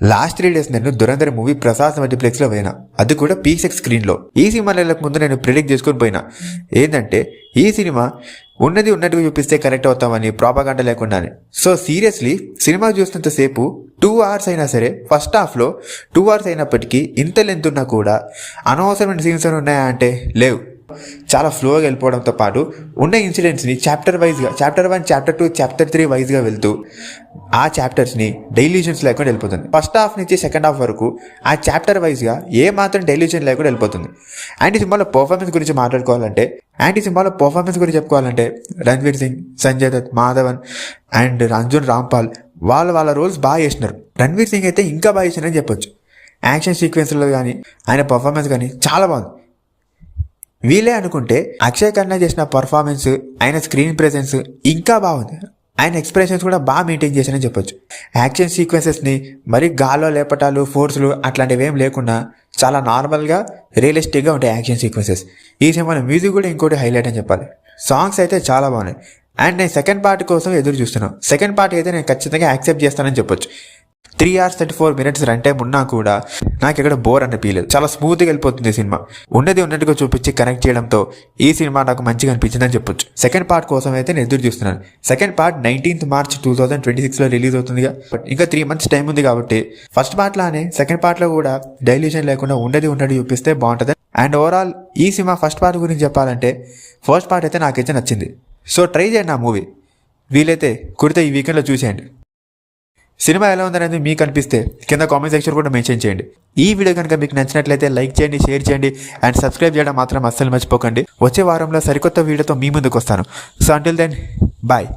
Last 3 days నేను Dhurandhar movie Prasad మల్టీప్లెక్స్లో పోయినా, అది కూడా P6 స్క్రీన్లో. ఈ సినిమా నెలకు ముందు నేను ప్రిడిక్ట్ చేసుకొని పోయినా ఏంటంటే ఈ సినిమా ఉన్నది ఉన్నట్టుగా చూపిస్తే కరెక్ట్ అవుతామని, ప్రాపగాండ లేకుండానే. సో సీరియస్లీ సినిమా చూసినంతసేపు 2 hours అయినా సరే, ఫస్ట్ హాఫ్లో 2 hours అయినప్పటికీ ఇంత లెంత్ ఉన్నా కూడా అనవసరమైన సీన్స్ ఉన్నాయా అంటే లేవు. చాలా ఫ్లోగా వెళ్ళిపోవడంతో పాటు ఉన్న ఇన్సిడెంట్స్ని చాప్టర్ వైజ్గా, చాప్టర్ 1, చాప్టర్ 2, చాప్టర్ 3 వైజ్గా వెళ్తూ ఆ చాప్టర్స్ని డైల్యూషన్స్ లేకుండా వెళ్ళిపోతుంది. ఫస్ట్ హాఫ్ నుంచి సెకండ్ హాఫ్ వరకు ఆ చాప్టర్ వైజ్గా ఏ మాత్రం డైల్యూషన్ లేకుండా వెళ్ళిపోతుంది. అండ్ ఈ సినిమాలో పర్ఫార్మెన్స్ గురించి చెప్పుకోవాలంటే రణ్వీర్ సింగ్, సంజయ్ దత్, మాధవన్ అండ్ అర్జున్ రాంపాల్ వాళ్ళ రోల్స్ బాగా చేసినారు. రణ్వీర్ సింగ్ అయితే ఇంకా బాగా చేసినారని చెప్పొచ్చు. యాక్షన్ సీక్వెన్స్లో కానీ ఆయన పర్ఫార్మెన్స్ కానీ చాలా బాగుంది. వీలే అనుకుంటే అక్షయ్ ఖన్నా చేసిన పర్ఫార్మెన్స్, ఆయన స్క్రీన్ ప్రెజెన్స్ ఇంకా బాగుంది. ఆయన ఎక్స్ప్రెషన్స్ కూడా బాగా మెయింటైన్ చేశారని చెప్పొచ్చు. యాక్షన్ సీక్వెన్సెస్ని మరి గాల్లో లేపటాలు, ఫోర్స్లు అట్లాంటివి ఏం లేకుండా చాలా నార్మల్గా రియలిస్టిక్గా ఉంటాయి యాక్షన్ సీక్వెన్సెస్. ఈ సినిమాలో మ్యూజిక్ కూడా ఇంకోటి హైలైట్ అని చెప్పాలి. సాంగ్స్ అయితే చాలా బాగున్నాయి. అండ్ నేను సెకండ్ పార్ట్ కోసం ఎదురు చూస్తున్నాను. సెకండ్ పార్ట్ అయితే నేను ఖచ్చితంగా యాక్సెప్ట్ చేస్తానని చెప్పొచ్చు. 3 hours 34 minutes రన్ టైం ఉన్నా కూడా నాకు ఎక్కడ బోర్ అనిపించలేదు. చాలా స్మూత్గా వెళ్ళిపోతుంది సినిమా. ఉన్నది ఉన్నట్టుగా చూపించి కనెక్ట్ చేయడంతో ఈ సినిమా నాకు మంచిగా అనిపించిందని చెప్పొచ్చు. సెకండ్ పార్ట్ కోసం అయితే నేను ఎదురు చూస్తున్నాను. సెకండ్ పార్ట్ 19th March 2026లో రిలీజ్ అవుతుందిగా. ఇంకా 3 months టైం ఉంది కాబట్టి ఫస్ట్ పార్ట్ లానే సెకండ్ పార్ట్లో కూడా డైల్యూషన్ లేకుండా ఉన్నది ఉన్నట్టు చూపిస్తే బాగుంటుంది. అండ్ ఓవరాల్ ఈ సినిమా ఫస్ట్ పార్ట్ గురించి చెప్పాలంటే ఫస్ట్ పార్ట్ అయితే నాకైతే నచ్చింది. సో ట్రై చేయండి ఆ మూవీ. వీలైతే కుడితే ఈ వీకెండ్లో చూసేయండి. సినిమా ఎలా ఉందనేది మీకు అనిపిస్తే కింద కామెంట్ సెక్షన్ కూడా మెన్షన్ చేయండి. ఈ వీడియో కనుక మీకు నచ్చినట్లయితే లైక్ చేయండి, షేర్ చేయండి అండ్ సబ్స్క్రైబ్ చేయడం మాత్రం అస్సలు మర్చిపోకండి. వచ్చే వారంలో సరికొత్త వీడియోతో మీ ముందుకు వస్తాను. So until then bye.